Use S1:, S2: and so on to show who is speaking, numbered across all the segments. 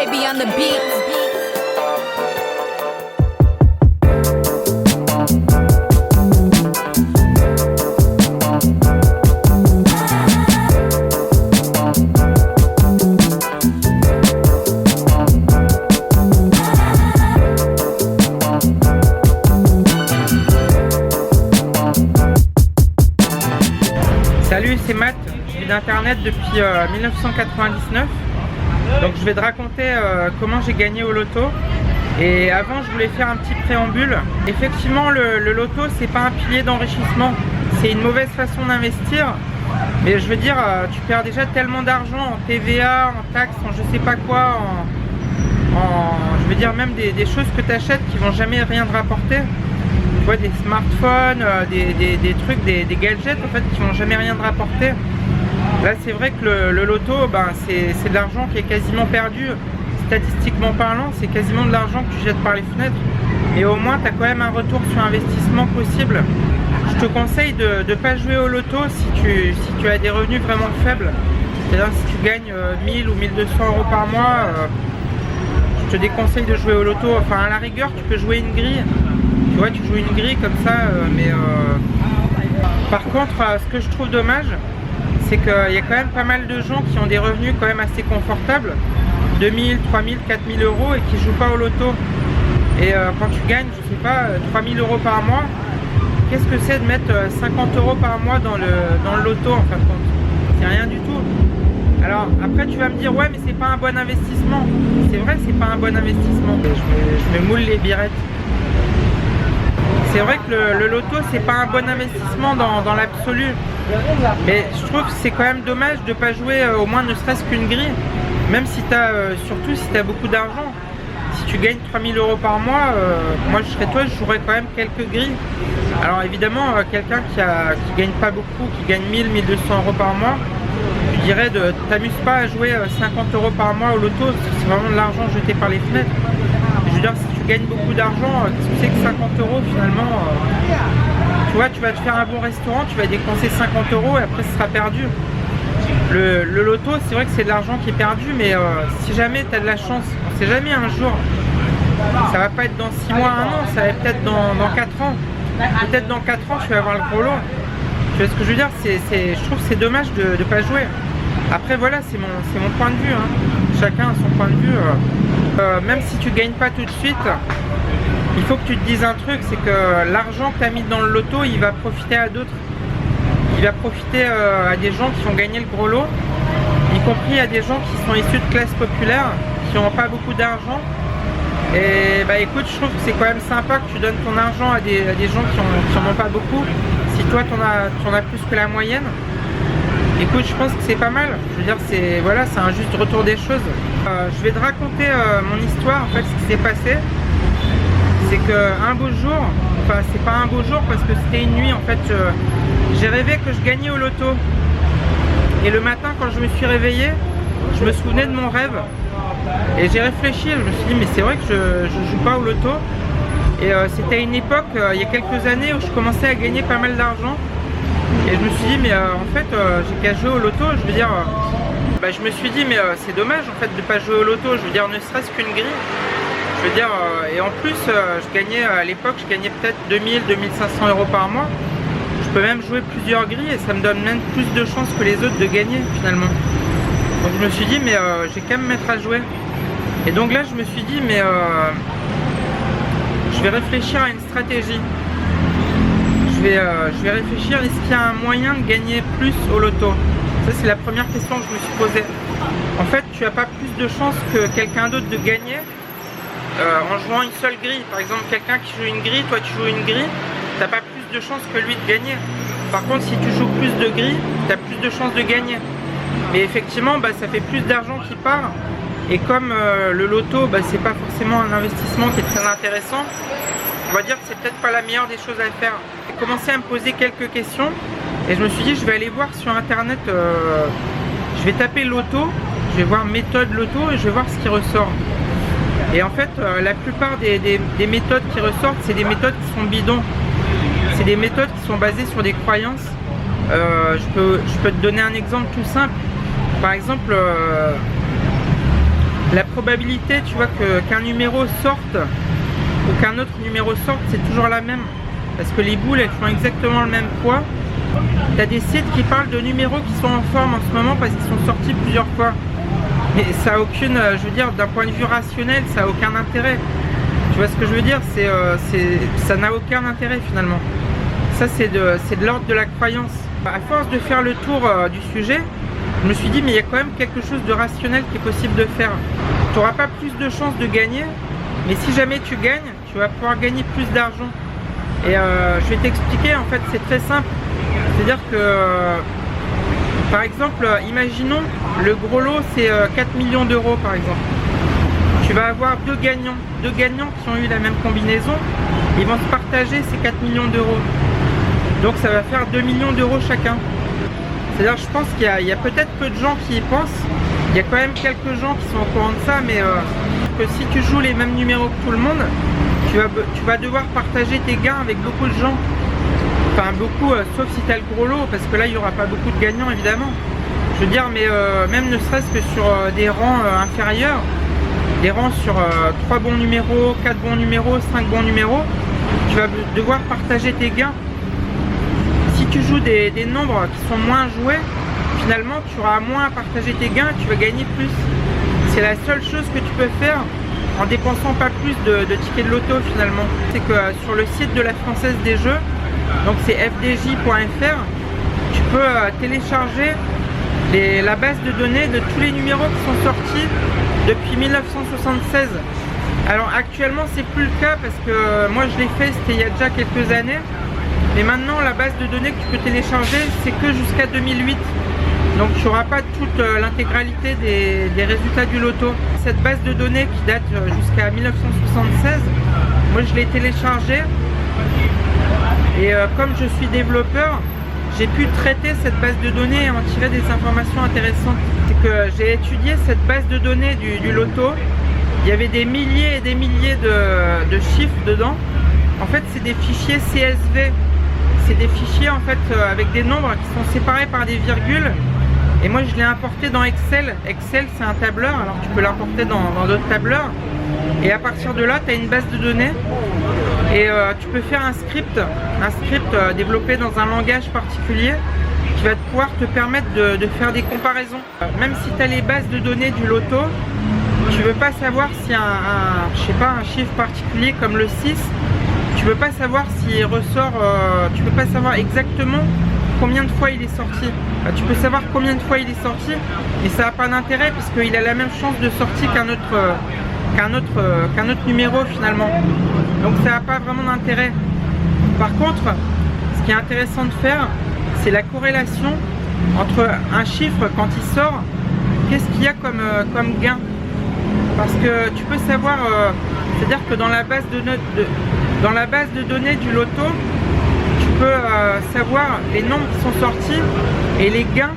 S1: KB on the beat.
S2: Salut, c'est Matt, je vis d'internet depuis 1999. Donc je vais te raconter comment j'ai gagné au loto. Et avant je voulais faire un petit préambule. Effectivement le loto c'est pas un pilier d'enrichissement, c'est une mauvaise façon d'investir. Mais je veux dire, tu perds déjà tellement d'argent en TVA, en taxes, en je sais pas quoi, je veux dire même des choses que tu achètes qui vont jamais rien te rapporter. Tu vois, des smartphones, des trucs, des gadgets en fait qui vont jamais rien te rapporter. Là c'est vrai que le loto, ben, c'est de l'argent qui est quasiment perdu. Statistiquement parlant, c'est quasiment de l'argent que tu jettes par les fenêtres. Et au moins tu as quand même un retour sur investissement possible. Je te conseille de ne pas jouer au loto si tu as des revenus vraiment faibles. C'est-à-dire si tu gagnes 1000 ou 1200 euros par mois, je te déconseille de jouer au loto. Enfin à la rigueur tu peux jouer une grille. Tu vois, tu joues une grille comme ça, par contre, ce que je trouve dommage, c'est qu'il y a quand même pas mal de gens qui ont des revenus quand même assez confortables, 2000, 3000, 4000 euros et qui jouent pas au loto. Et quand tu gagnes, je sais pas, 3000 euros par mois, qu'est-ce que c'est de mettre 50 euros par mois dans le loto en fin de compte? C'est rien du tout. Alors après tu vas me dire, ouais mais c'est pas un bon investissement. C'est vrai que c'est pas un bon investissement. Je me moule les birettes. C'est vrai que le loto c'est pas un bon investissement dans l'absolu, mais je trouve que c'est quand même dommage de pas jouer au moins ne serait-ce qu'une grille, même si tu as, surtout si tu as beaucoup d'argent. Si tu gagnes 3000 euros par mois, moi je serais toi, je jouerais quand même quelques grilles. Alors évidemment quelqu'un qui gagne pas beaucoup, qui gagne 1000, 1200 euros par mois, je dirais de t'amuse pas à jouer 50 euros par mois au loto, c'est vraiment de l'argent jeté par les fenêtres. Je veux dire, si tu gagnes beaucoup d'argent, qu'est-ce que c'est que 50 euros finalement tu vois, tu vas te faire un bon restaurant, tu vas dépenser 50 euros et après ce sera perdu. Le loto, c'est vrai que c'est de l'argent qui est perdu, mais si jamais tu as de la chance, on sait jamais un jour, ça va pas être dans 6 mois, 1 an, ça va être dans 4 ans. Peut-être dans 4 ans, tu vas avoir le gros lot. Tu vois ce que je veux dire, je trouve que c'est dommage de ne pas jouer. Après voilà, c'est mon point de vue, hein. Chacun a son point de vue. Même si tu gagnes pas tout de suite, il faut que tu te dises un truc, c'est que l'argent que tu as mis dans le loto, il va profiter à d'autres. Il va profiter à des gens qui ont gagné le gros lot, y compris à des gens qui sont issus de classes populaires, qui n'ont pas beaucoup d'argent. Et bah écoute, je trouve que c'est quand même sympa que tu donnes ton argent à des gens qui en ont pas beaucoup. Si toi t'en as plus que la moyenne, écoute, je pense que c'est pas mal. Je veux dire, c'est un juste retour des choses. Je vais te raconter mon histoire, en fait, ce qui s'est passé. C'est qu'un beau jour, enfin c'est pas un beau jour parce que c'était une nuit, en fait, j'ai rêvé que je gagnais au loto. Et le matin, quand je me suis réveillé, je me souvenais de mon rêve. Et j'ai réfléchi, je me suis dit, mais c'est vrai que je joue pas au loto. Et c'était une époque, il y a quelques années, où je commençais à gagner pas mal d'argent. Et je me suis dit, mais en fait, j'ai qu'à jouer au loto. Je veux dire, je me suis dit, mais c'est dommage en fait de pas jouer au loto. Je veux dire, ne serait-ce qu'une grille. Je veux dire, et en plus, je gagnais à l'époque, je gagnais peut-être 2000, 2500 euros par mois. Je peux même jouer plusieurs grilles et ça me donne même plus de chances que les autres de gagner finalement. Donc je me suis dit, mais j'ai qu'à me mettre à jouer. Et donc là, je me suis dit, mais je vais réfléchir à une stratégie. Je vais réfléchir, est-ce qu'il y a un moyen de gagner plus au loto? Ça c'est la première question que je me suis posée. En fait, tu n'as pas plus de chances que quelqu'un d'autre de gagner en jouant une seule grille. Par exemple, quelqu'un qui joue une grille, toi tu joues une grille, tu n'as pas plus de chances que lui de gagner. Par contre, si tu joues plus de grilles, tu as plus de chances de gagner. Mais effectivement, ça fait plus d'argent qui part. Et comme le loto, c'est pas forcément un investissement qui est très intéressant, on va dire que c'est peut-être pas la meilleure des choses à faire. J'ai commencé à me poser quelques questions et je me suis dit, je vais aller voir sur internet, je vais taper loto, je vais voir méthode loto et je vais voir ce qui ressort. Et en fait, la plupart des méthodes qui ressortent, c'est des méthodes qui sont bidons. C'est des méthodes qui sont basées sur des croyances. Je peux te donner un exemple tout simple. Par exemple, la probabilité, tu vois, qu'un numéro sorte ou qu'un autre numéro sorte, c'est toujours la même. Parce que les boules, elles font exactement le même poids. Tu as des sites qui parlent de numéros qui sont en forme en ce moment parce qu'ils sont sortis plusieurs fois. Mais ça a aucune, je veux dire, d'un point de vue rationnel, ça a aucun intérêt. Tu vois ce que je veux dire? Ça n'a aucun intérêt finalement. Ça, c'est de l'ordre de la croyance. À force de faire le tour du sujet, je me suis dit, mais il y a quand même quelque chose de rationnel qui est possible de faire. Tu n'auras pas plus de chances de gagner, mais si jamais tu gagnes, tu vas pouvoir gagner plus d'argent. Et je vais t'expliquer, en fait, c'est très simple. C'est-à-dire que, par exemple, imaginons, le gros lot, c'est 4 millions d'euros, par exemple. Tu vas avoir deux gagnants qui ont eu la même combinaison. Ils vont se partager ces 4 millions d'euros. Donc ça va faire 2 millions d'euros chacun. C'est-à-dire, je pense qu'il y a peut-être peu de gens qui y pensent. Il y a quand même quelques gens qui sont au courant de ça, mais que si tu joues les mêmes numéros que tout le monde, tu vas devoir partager tes gains avec beaucoup de gens. Enfin beaucoup, sauf si tu as le gros lot, parce que là il n'y aura pas beaucoup de gagnants évidemment. Je veux dire, mais même ne serait-ce que sur des rangs inférieurs, des rangs sur 3 bons numéros, 4 bons numéros, 5 bons numéros, tu vas devoir partager tes gains. Si tu joues des nombres qui sont moins joués, finalement tu auras moins à partager tes gains et tu vas gagner plus. C'est la seule chose que tu peux faire en dépensant pas plus de tickets de loto finalement. C'est que sur le site de la Française des Jeux, donc c'est fdj.fr, tu peux télécharger la base de données de tous les numéros qui sont sortis depuis 1976. Alors actuellement c'est plus le cas parce que moi je l'ai fait, c'était il y a déjà quelques années. Mais maintenant la base de données que tu peux télécharger c'est que jusqu'à 2008. Donc tu n'auras pas toute l'intégralité des résultats du loto. Cette base de données qui date jusqu'à 1976, moi je l'ai téléchargée. Et comme je suis développeur, j'ai pu traiter cette base de données et en tirer des informations intéressantes. C'est que j'ai étudié cette base de données du loto. Il y avait des milliers et des milliers de chiffres dedans. En fait, c'est des fichiers CSV. C'est des fichiers en fait avec des nombres qui sont séparés par des virgules. Et moi, je l'ai importé dans Excel. Excel, c'est un tableur. Alors, tu peux l'importer dans d'autres tableurs. Et à partir de là, tu as une base de données. Et tu peux faire un script développé dans un langage particulier qui va pouvoir te permettre de faire des comparaisons. Même si tu as les bases de données du loto, tu ne veux pas savoir si je sais pas, un chiffre particulier comme le 6, tu ne veux pas savoir s'il ressort, tu ne peux pas savoir exactement combien de fois il est sorti. Tu peux savoir combien de fois il est sorti, mais ça n'a pas d'intérêt puisqu'il a la même chance de sortie qu'un autre numéro finalement. Donc ça n'a pas vraiment d'intérêt. Par contre, ce qui est intéressant de faire, c'est la corrélation entre un chiffre quand il sort, qu'est-ce qu'il y a comme gain. Parce que tu peux savoir, c'est-à-dire que dans la base de données du loto, tu peux savoir les nombres qui sont sortis et les gains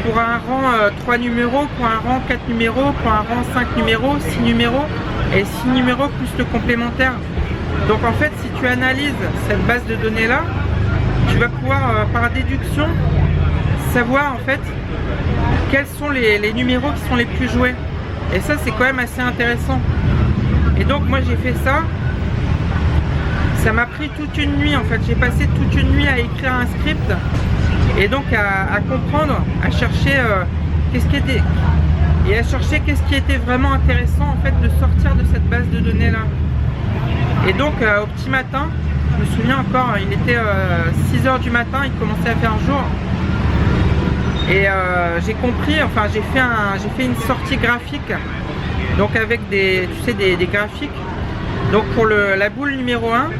S2: pour un rang 3 numéros, pour un rang 4 numéros, pour un rang 5 numéros, 6 numéros et 6 numéros plus le complémentaire. Donc en fait, si tu analyses cette base de données là, tu vas pouvoir par déduction savoir en fait quels sont les numéros qui sont les plus joués. Et ça, c'est quand même assez intéressant. Et donc moi j'ai fait ça. Ça m'a pris toute une nuit en fait. J'ai passé toute une nuit à écrire un script et donc à comprendre, à chercher qu'est-ce qui était vraiment intéressant en fait de sortir de cette base de données là. Et donc au petit matin, je me souviens encore, il était 6 h du matin, il commençait à faire jour. Et j'ai compris, enfin j'ai fait une sortie graphique, donc avec des graphiques. Donc pour la boule numéro 1,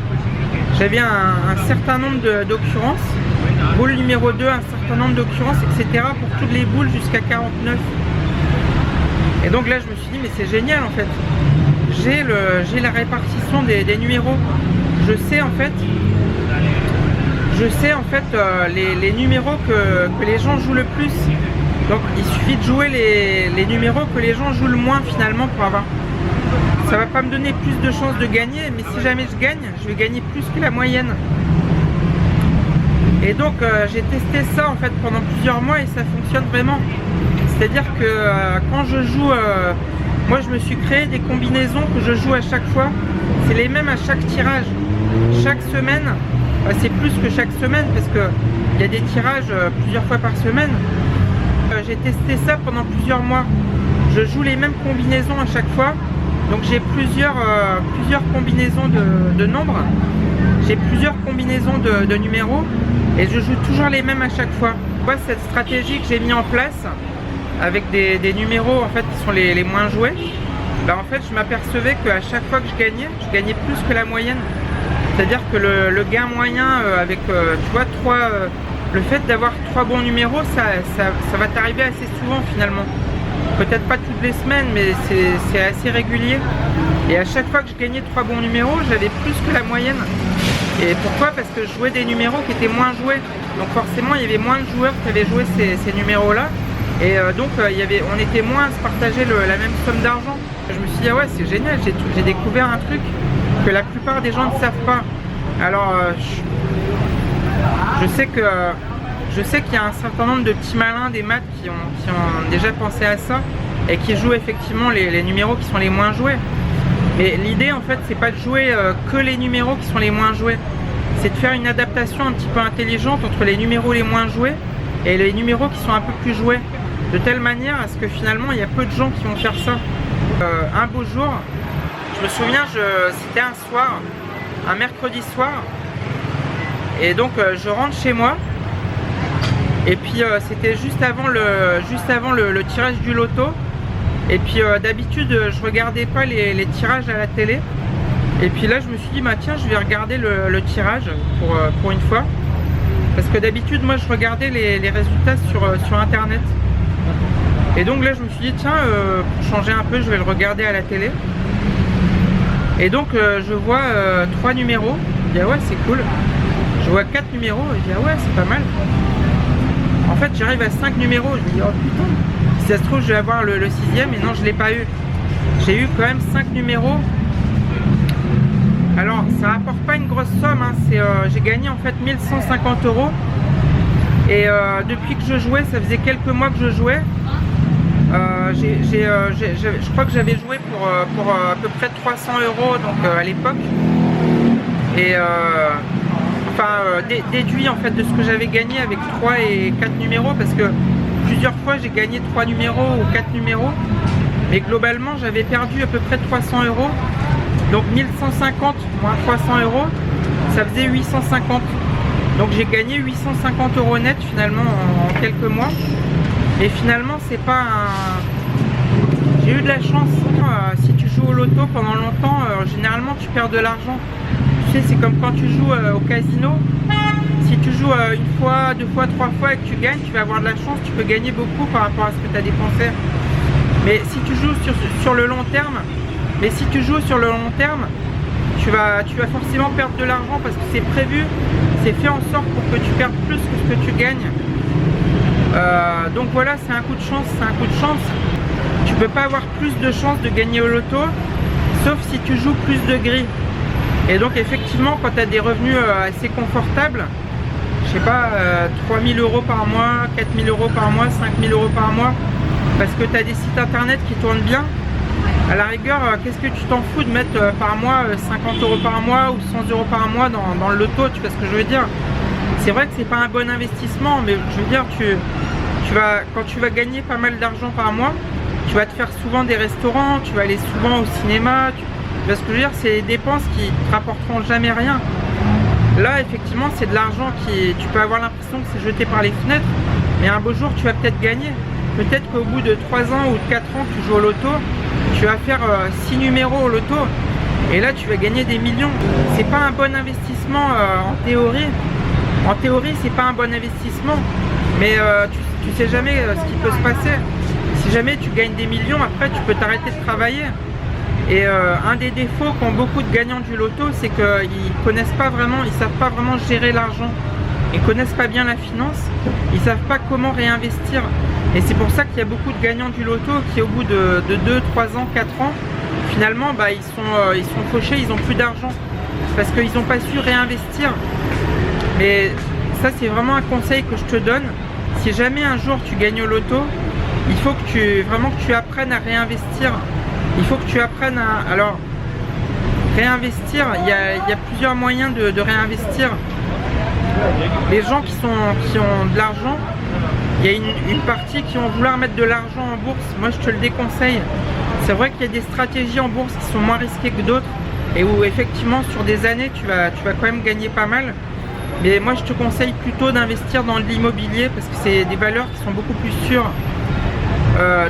S2: j'avais un certain nombre d'occurrences, boule numéro 2, un certain nombre d'occurrences, etc. pour toutes les boules jusqu'à 49. Et donc là je me suis dit mais c'est génial en fait. J'ai la répartition des numéros. Je sais en fait les numéros que les gens jouent le plus. Donc il suffit de jouer les numéros que les gens jouent le moins finalement pour avoir. Ça va pas me donner plus de chances de gagner, mais si jamais je gagne, je vais gagner plus que la moyenne. Et donc j'ai testé ça en fait pendant plusieurs mois et ça fonctionne vraiment. C'est-à-dire que quand je joue moi je me suis créé des combinaisons que je joue à chaque fois. C'est les mêmes à chaque tirage. Chaque semaine, c'est plus que chaque semaine parce que il y a des tirages plusieurs fois par semaine. J'ai testé ça pendant plusieurs mois. Je joue les mêmes combinaisons à chaque fois. Donc j'ai plusieurs combinaisons de nombres. J'ai plusieurs combinaisons de numéros. Et je joue toujours les mêmes à chaque fois. Cette stratégie que j'ai mis en place avec des numéros en fait qui sont les moins joués, en fait je m'apercevais qu'à chaque fois que je gagnais plus que la moyenne. C'est-à-dire que le gain moyen avec tu vois le fait d'avoir 3 bons numéros, ça va t'arriver assez souvent finalement. Peut-être pas toutes les semaines, mais c'est assez régulier. Et à chaque fois que je gagnais 3 bons numéros, j'avais plus que la moyenne. Et pourquoi? Parce que je jouais des numéros qui étaient moins joués. Donc forcément, il y avait moins de joueurs qui avaient joué ces numéros-là. Et donc, on était moins à se partager la même somme d'argent. Je me suis dit, ah ouais, c'est génial, j'ai découvert un truc que la plupart des gens ne savent pas. Alors, je sais qu'il y a un certain nombre de petits malins des maths qui ont déjà pensé à ça et qui jouent effectivement les numéros qui sont les moins joués. Mais l'idée en fait c'est pas de jouer que les numéros qui sont les moins joués, c'est de faire une adaptation un petit peu intelligente entre les numéros les moins joués et les numéros qui sont un peu plus joués, de telle manière à ce que finalement il y a peu de gens qui vont faire ça. Un beau jour, je me souviens, c'était un soir, un mercredi soir, et donc je rentre chez moi. Et puis c'était juste avant le tirage du loto. Et puis d'habitude je regardais pas les tirages à la télé. Et puis là je me suis dit bah tiens, je vais regarder le tirage pour une fois. Parce que d'habitude moi je regardais les résultats sur internet. Et donc là je me suis dit tiens, pour changer un peu, je vais le regarder à la télé. Et donc je vois 3 numéros. Je dis ah ouais, c'est cool. Je vois 4 numéros, je dis ah ouais, c'est pas mal. En fait j'arrive à 5 numéros, je me dis oh putain, si ça se trouve je vais avoir le 6e, et non, je l'ai pas eu. J'ai eu quand même 5 numéros. Alors ça rapporte pas une grosse somme, hein. J'ai gagné en fait 1150 €. Et depuis que je jouais, ça faisait quelques mois que je jouais. Je crois que j'avais joué pour à peu près 300 € donc à l'époque. Et déduit en fait de ce que j'avais gagné avec 3 et 4 numéros, parce que plusieurs fois j'ai gagné 3 numéros ou 4 numéros, mais globalement j'avais perdu à peu près 300 €. Donc 1150 moins 300 €, ça faisait 850. Donc j'ai gagné 850 € net finalement en quelques mois. Et finalement c'est pas un... J'ai eu de la chance. Si tu joues au loto pendant longtemps, généralement tu perds de l'argent. Tu sais, c'est comme quand tu joues au casino. Si tu joues une fois, 2 fois, 3 fois et que tu gagnes, tu vas avoir de la chance, tu peux gagner beaucoup par rapport à ce que tu as dépensé. Mais si tu joues sur le long terme, tu vas forcément perdre de l'argent, parce que c'est prévu, c'est fait en sorte pour que tu perdes plus que ce que tu gagnes. Donc voilà, c'est un coup de chance, Tu peux pas avoir plus de chance de gagner au loto, sauf si tu joues plus de grilles. Et donc effectivement, quand tu as des revenus assez confortables, je sais pas, 3000 € par mois, 4000 € par mois, 5000 € par mois, parce que tu as des sites internet qui tournent bien, à la rigueur, qu'est-ce que tu t'en fous de mettre par mois 50 € par mois ou 100 € par mois dans le loto, tu vois ce que je veux dire? C'est vrai que c'est pas un bon investissement, mais je veux dire, quand tu vas gagner pas mal d'argent par mois, tu vas te faire souvent des restaurants, tu vas aller souvent au cinéma, tu vois ce que je veux dire, c'est des dépenses qui te rapporteront jamais rien. Là effectivement c'est de l'argent tu peux avoir l'impression que c'est jeté par les fenêtres, mais un beau jour tu vas peut-être gagner. Peut-être qu'au bout de 3 ans ou de 4 ans que tu joues au loto, tu vas faire 6 numéros au loto, et là tu vas gagner des millions. C'est pas un bon investissement en théorie. En théorie c'est pas un bon investissement, mais tu sais jamais ce qui peut se passer. Si jamais tu gagnes des millions, après tu peux t'arrêter de travailler. Et un des défauts qu'ont beaucoup de gagnants du loto, c'est qu'ils connaissent pas vraiment, ils savent pas vraiment gérer l'argent. Ils connaissent pas bien la finance, ils savent pas comment réinvestir. Et c'est pour ça qu'il y a beaucoup de gagnants du loto qui, au bout de 2, 3 ans, 4 ans, finalement ils sont fauchés, ils ont plus d'argent parce qu'ils n'ont pas su réinvestir. Mais ça c'est vraiment un conseil que je te donne. Si jamais un jour tu gagnes au loto, il faut que tu apprennes à réinvestir il faut que tu apprennes à... Alors, réinvestir, il y a plusieurs moyens de réinvestir. Les gens qui ont de l'argent, il y a une partie qui vont vouloir mettre de l'argent en bourse. Moi, je te le déconseille. C'est vrai qu'il y a des stratégies en bourse qui sont moins risquées que d'autres et où effectivement sur des années tu vas quand même gagner pas mal. Mais moi, je te conseille plutôt d'investir dans l'immobilier parce que c'est des valeurs qui sont beaucoup plus sûres.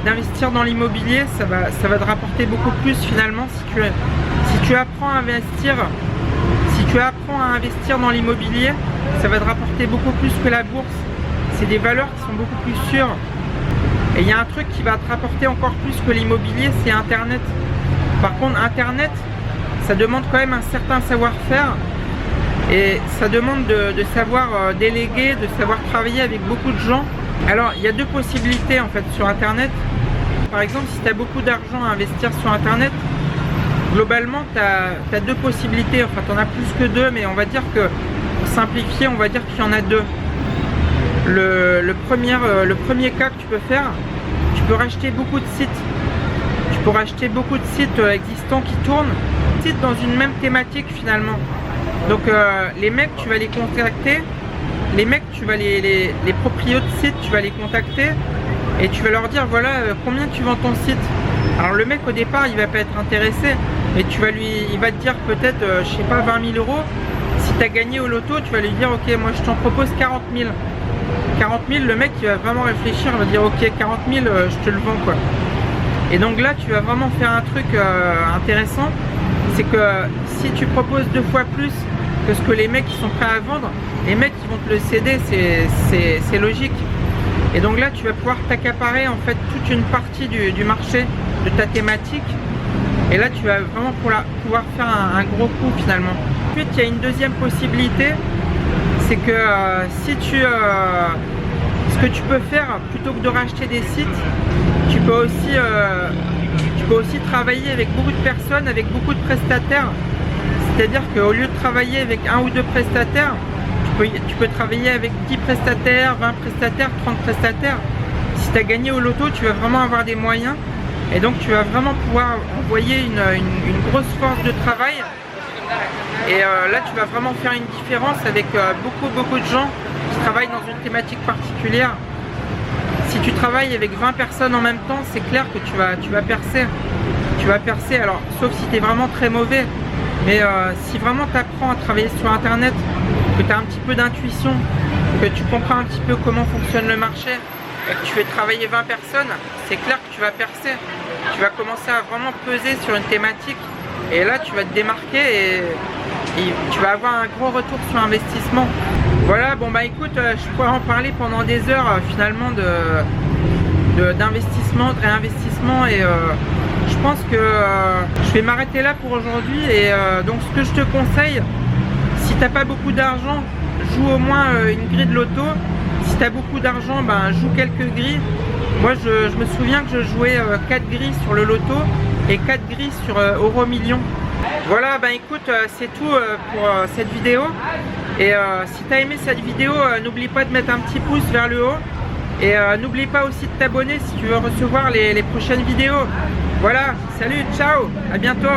S2: D'investir dans l'immobilier, ça va te rapporter beaucoup plus finalement si tu apprends à investir. Si tu apprends à investir dans l'immobilier, ça va te rapporter beaucoup plus que la bourse. C'est des valeurs qui sont beaucoup plus sûres. Et il y a un truc qui va te rapporter encore plus que l'immobilier, c'est Internet. Par contre, Internet, ça demande quand même un certain savoir-faire. Et ça demande de savoir déléguer, de savoir travailler avec beaucoup de gens. Alors, il y a deux possibilités en fait sur Internet. Par exemple, si tu as beaucoup d'argent à investir sur Internet, globalement, tu as deux possibilités. Enfin, tu en as plus que deux, mais on va dire que, pour simplifier, on va dire qu'il y en a deux. Le premier cas que tu peux faire, tu peux racheter beaucoup de sites. Tu peux racheter beaucoup de sites existants qui tournent, sites dans une même thématique finalement. Donc les mecs, tu vas les contacter. Les mecs, tu vas les propriétaires de sites, tu vas les contacter et tu vas leur dire voilà combien tu vends ton site. Alors le mec au départ il va pas être intéressé, mais il va te dire peut-être je sais pas 20 000 euros. Si tu as gagné au loto, tu vas lui dire ok moi je t'en propose 40 000. 40 000, le mec il va vraiment réfléchir, il va dire ok 40 000 je te le vends quoi. Et donc là tu vas vraiment faire un truc intéressant, c'est que si tu proposes 2 fois plus que ce que les mecs qui sont prêts à vendre, les mecs qui vont te le céder, c'est logique. Et donc là tu vas pouvoir t'accaparer en fait toute une partie du marché de ta thématique. Et là tu vas vraiment pouvoir faire un gros coup finalement. Ensuite il y a une deuxième possibilité, c'est que ce que tu peux faire plutôt que de racheter des sites, tu peux aussi travailler avec beaucoup de personnes, avec beaucoup de prestataires. C'est-à-dire qu'au lieu de travailler avec 1 ou 2 prestataires, tu peux travailler avec 10 prestataires, 20 prestataires, 30 prestataires. Si tu as gagné au loto, tu vas vraiment avoir des moyens et donc tu vas vraiment pouvoir envoyer une grosse force de travail. Et là tu vas vraiment faire une différence avec beaucoup de gens qui travaillent dans une thématique particulière. Si tu travailles avec 20 personnes en même temps, c'est clair que tu vas percer. Tu vas percer, alors sauf si tu es vraiment très mauvais. Mais si vraiment tu apprends à travailler sur Internet, que tu as un petit peu d'intuition, que tu comprends un petit peu comment fonctionne le marché, et que tu fais travailler 20 personnes, c'est clair que tu vas percer. Tu vas commencer à vraiment peser sur une thématique. Et là tu vas te démarquer et tu vas avoir un gros retour sur investissement. Voilà, bon bah écoute, je pourrais en parler pendant des heures finalement d'investissement, de réinvestissement et je pense que je vais m'arrêter là pour aujourd'hui et donc ce que je te conseille, si t'as pas beaucoup d'argent, joue au moins une grille de loto. Si t'as beaucoup d'argent, ben joue quelques grilles. Moi je me souviens que je jouais 4 grilles sur le loto et 4 grilles sur Euro Million. Voilà, ben écoute, c'est tout pour cette vidéo. Et si tu as aimé cette vidéo, n'oublie pas de mettre un petit pouce vers le haut. Et n'oublie pas aussi de t'abonner si tu veux recevoir les prochaines vidéos. Voilà, salut, ciao, à bientôt.